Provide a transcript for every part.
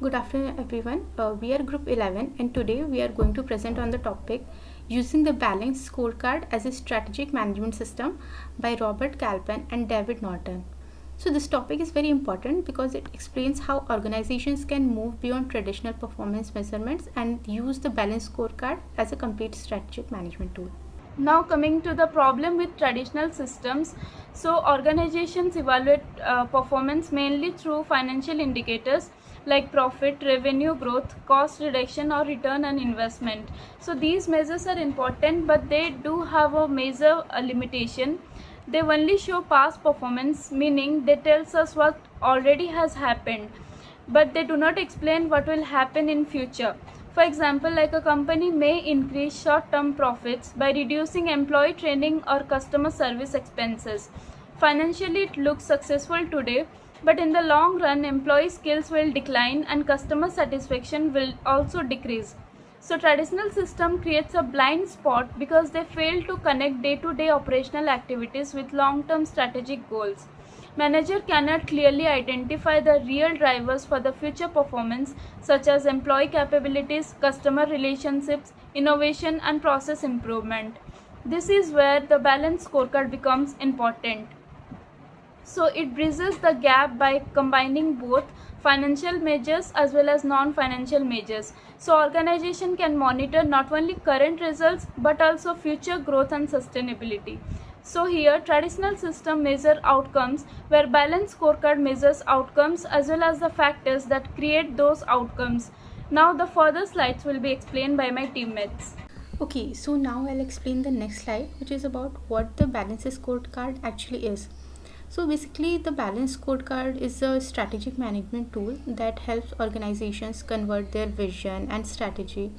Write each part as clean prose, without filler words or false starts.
Good afternoon, everyone. We are Group 11, and today we are going to present on the topic using the Balanced Scorecard as a strategic management system by Robert Kaplan and David Norton. So, this topic is very important because it explains how organizations can move beyond traditional performance measurements and use the Balanced Scorecard as a complete strategic management tool. Now coming to the problem with traditional systems, so organizations evaluate performance mainly through financial indicators like profit, revenue growth, cost reduction or return on investment. So these measures are important, but they do have a major limitation. They only show past performance, meaning they tells us what already has happened, but they do not explain what will happen in future. For example, like a company may increase short-term profits by reducing employee training or customer service expenses. Financially, it looks successful today, but in the long run, employee skills will decline and customer satisfaction will also decrease. So traditional system creates a blind spot because they fail to connect day-to-day operational activities with long-term strategic goals. Manager cannot clearly identify the real drivers for the future performance, such as employee capabilities, customer relationships, innovation, and process improvement. This is where the balanced scorecard becomes important. So it bridges the gap by combining both financial measures as well as non-financial measures. So organization can monitor not only current results but also future growth and sustainability. So here traditional system measure outcomes, where balanced scorecard measures outcomes as well as the factors that create those outcomes. Now the further slides will be explained by my teammates. Okay, so now I'll explain the next slide, which is about what the Balanced Scorecard actually is. So basically, the Balanced Scorecard is a strategic management tool that helps organizations convert their vision and strategy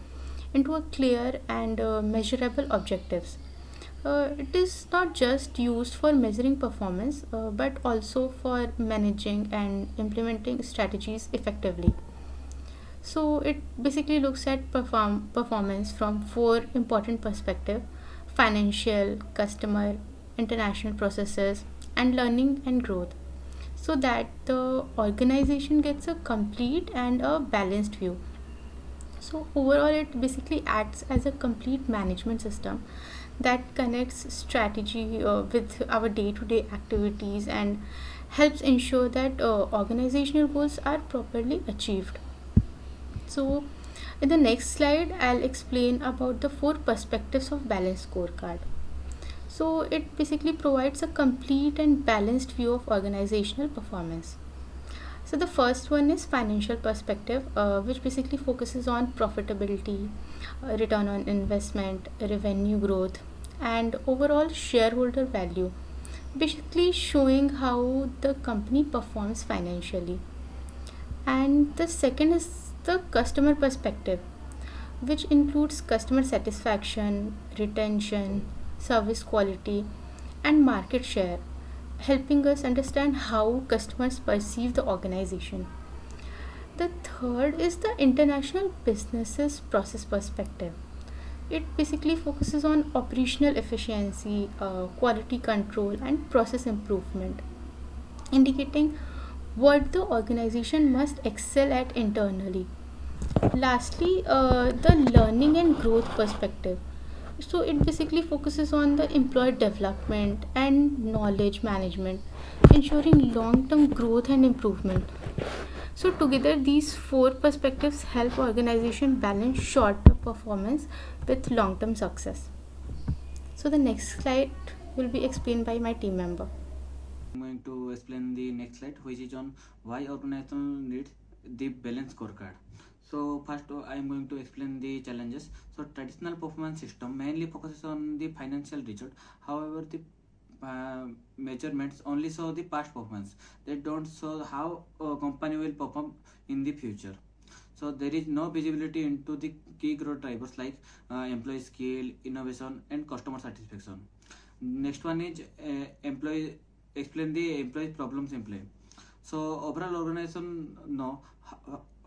into a clear and measurable objectives. It is not just used for measuring performance, but also for managing and implementing strategies effectively. So it basically looks at performance from four important perspectives: financial, customer, international processes, and learning and growth, so that the organization gets a complete and a balanced view. So overall, it basically acts as a complete management system that connects strategy with our day-to-day activities and helps ensure that organizational goals are properly achieved. So, in the next slide, I'll explain about the four perspectives of balanced scorecard. So, it basically provides a complete and balanced view of organizational performance. So, the first one is financial perspective, which basically focuses on profitability, return on investment, revenue growth, and overall shareholder value, basically showing how the company performs financially. And the second is the customer perspective, which includes customer satisfaction, retention, service quality, and market share, helping us understand how customers perceive the organization. The third is the international businesses process perspective. It basically focuses on operational efficiency, quality control, and process improvement, indicating what the organization must excel at internally. Lastly, the learning and growth perspective. So it basically focuses on the employee development and knowledge management, ensuring long-term growth and improvement. So together, these four perspectives help organization balance short-term performance with long-term success. So the next slide will be explained by my team member. I'm going to explain the next slide, which is on why organization needs the balance scorecard. So first, I am going to explain the challenges. So traditional performance system mainly focuses on the financial result. However, the measurements only show the past performance. They don't show how a company will perform in the future. So there is no visibility into the key growth drivers like employee skill, innovation, and customer satisfaction. Next one is employee explain the employee problem simply. So overall organization know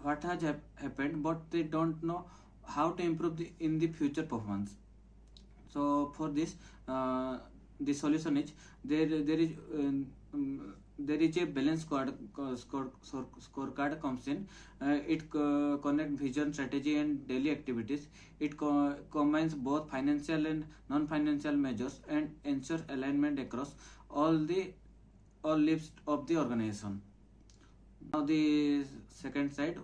what has happened, but they don't know how to improve in the future performance. So for this, the solution is there is there is a balanced scorecard comes in. It connect vision, strategy, and daily activities. It combines both financial and non-financial measures and ensures alignment across all levels of the organization. Now the second side,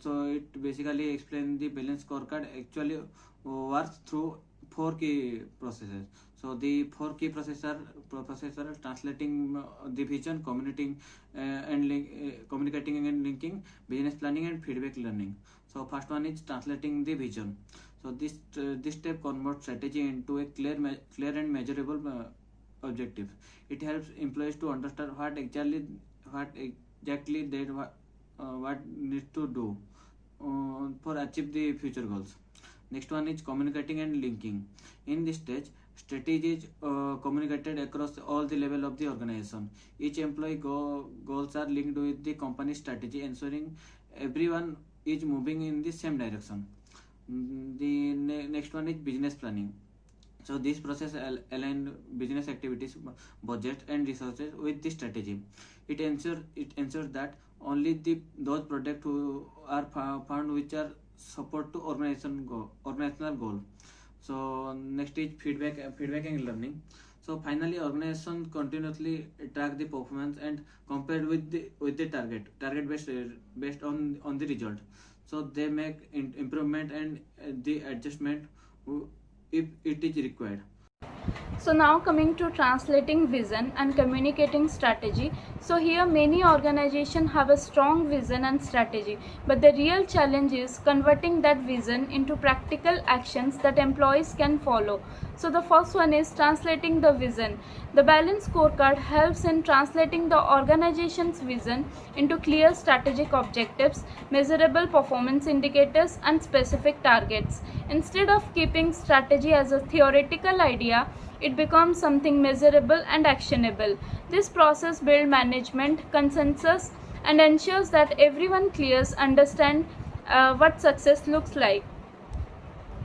so it basically explains the balance scorecard actually works through four key processes. So the four key processor translating the vision, communicating and linking, business planning and feedback learning. So first one is translating the vision. So this step converts strategy into a clear and measurable objective. It helps employees to understand what exactly what needs to do for achieve the future goals. Next one is communicating and linking. In this stage, strategy is communicated across all the level of the organization. Each employee goals are linked with the company strategy, ensuring everyone is moving in the same direction. The next one is business planning. So this process align business activities, budget and resources with the strategy. It ensures that only those products who are found which are support to organizational goal. So next is feedback and learning. So finally, organization continuously track the performance and compared with the target based on the result. So they make improvement and the adjustment if it is required. So now coming to translating vision and communicating strategy. So here many organizations have a strong vision and strategy, but the real challenge is converting that vision into practical actions that employees can follow. So the first one is translating the vision. The Balanced Scorecard helps in translating the organization's vision into clear strategic objectives, measurable performance indicators, and specific targets. Instead of keeping strategy as a theoretical idea, it becomes something measurable and actionable. This process builds management consensus and ensures that everyone clears understand what success looks like.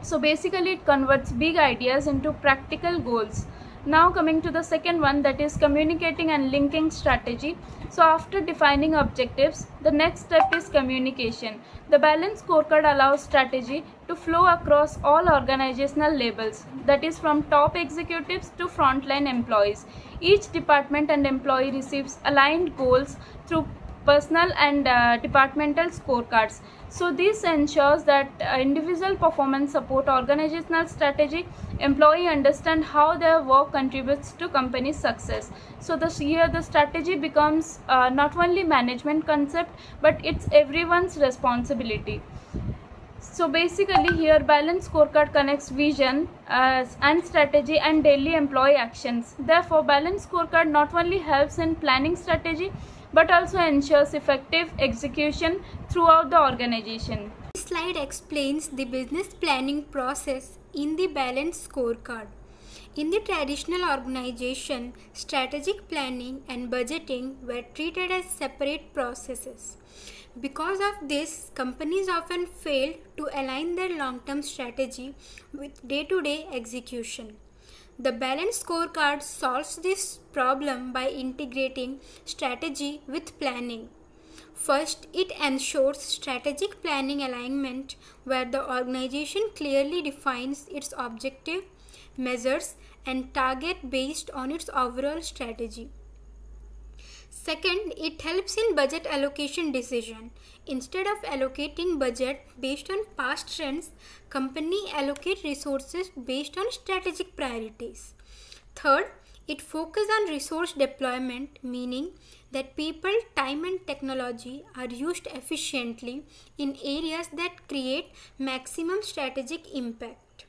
So basically it converts big ideas into practical goals. Now coming to the second one, that is communicating and linking strategy. So after defining objectives, the next step is communication. The Balanced Scorecard allows strategy to flow across all organizational levels, that is from top executives to frontline employees. Each department and employee receives aligned goals through personal and departmental scorecards. So this ensures that individual performance support organizational strategy, employee understand how their work contributes to company success. So here the strategy becomes not only management concept, but it's everyone's responsibility. So basically here Balanced Scorecard connects vision and strategy and daily employee actions. Therefore Balanced Scorecard not only helps in planning strategy but also ensures effective execution throughout the organization. This slide explains the business planning process in the Balanced Scorecard. In the traditional organization, strategic planning and budgeting were treated as separate processes. Because of this, companies often fail to align their long-term strategy with day-to-day execution. The Balanced Scorecard solves this problem by integrating strategy with planning. First, it ensures strategic planning alignment where the organization clearly defines its objective, measures, and target based on its overall strategy. Second, it helps in budget allocation decision. Instead of allocating budget based on past trends, company allocate resources based on strategic priorities. Third, it focuses on resource deployment, meaning that people, time and technology are used efficiently in areas that create maximum strategic impact.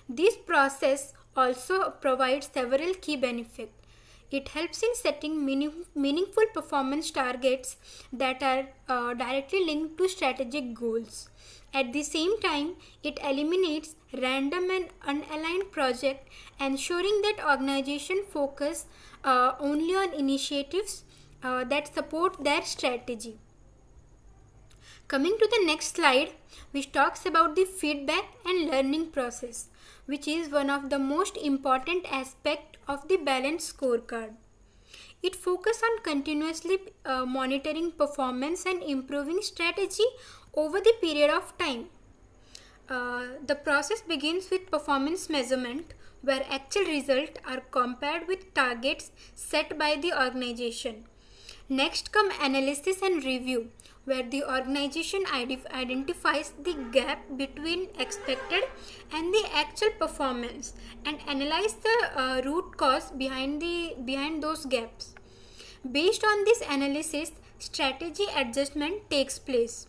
This process also provides several key benefits. It helps in setting meaningful performance targets that are directly linked to strategic goals. At the same time, it eliminates random and unaligned projects, ensuring that organizations focus only on initiatives that support their strategy. Coming to the next slide, which talks about the feedback and learning process, which is one of the most important aspects of the Balanced Scorecard. It focuses on continuously monitoring performance and improving strategy over the period of time. The process begins with performance measurement, where actual results are compared with targets set by the organization. Next come analysis and review, where the organization identifies the gap between expected and the actual performance and analyze the root cause behind those gaps. Based on this analysis, strategy adjustment takes place.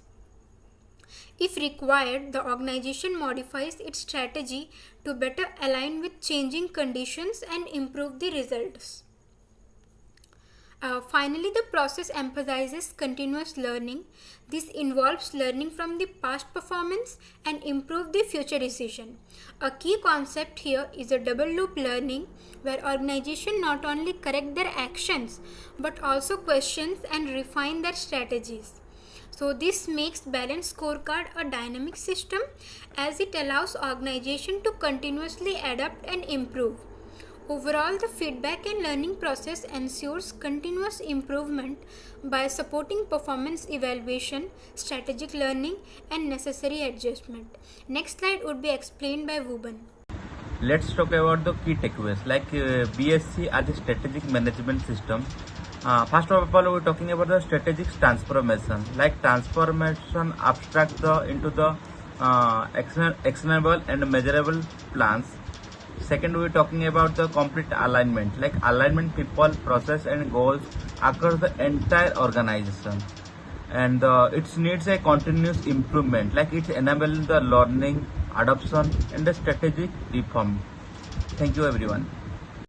If required, the organization modifies its strategy to better align with changing conditions and improve the results. Finally, the process emphasizes continuous learning. This involves learning from the past performance and improve the future decision. A key concept here is a double loop learning, where organizations not only correct their actions but also questions and refine their strategies. So this makes Balanced Scorecard a dynamic system, as it allows organization to continuously adapt and improve. Overall, the feedback and learning process ensures continuous improvement by supporting performance evaluation, strategic learning, and necessary adjustment. Next slide would be explained by Vuban. Let's talk about the key takeaways like BSC as a strategic management system. First of all, we're talking about the strategic transformation. Like transformation abstract into the actionable and measurable plans. Second, we're talking about the complete alignment, like alignment people, process and goals across the entire organization. And it needs a continuous improvement, like it enables the learning, adoption and the strategic reform. Thank you everyone.